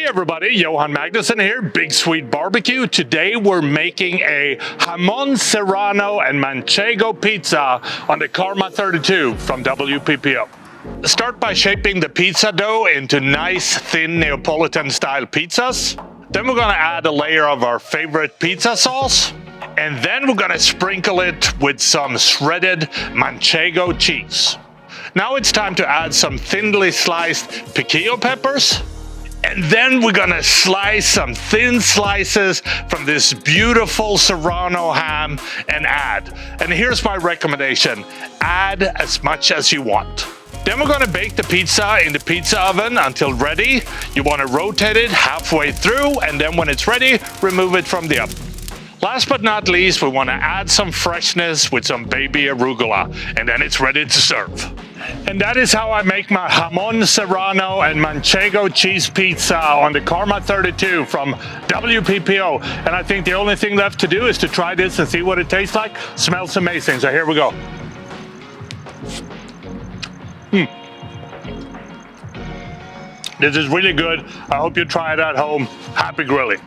everybody, Johan Magnusson here, Big Swede Barbecue. Today we're making a Jamon Serrano and Manchego pizza on the Karma 32 from WPPO. Start by shaping the pizza dough into nice, thin Neapolitan style pizzas. Then we're gonna add a layer of our favorite pizza sauce. And then we're gonna sprinkle it with some shredded Manchego cheese. Now it's time to add some thinly sliced Piquillo Peppers. And then we're gonna slice some thin slices from this beautiful Serrano ham and add. And here's my recommendation: add as much as you want. Then we're gonna bake the pizza in the pizza oven until ready. You wanna rotate it halfway through, and then when it's ready, remove it from the oven. Last but not least, we wanna add some freshness with some baby arugula, and then it's ready to serve. And that is how I make my Jamon Serrano and Manchego cheese pizza on the Karma 32 from WPPO. And I think the only thing left to do is to try this and see what it tastes like. Smells amazing, so here we go. This is really good. I hope you try it at home. Happy grilling.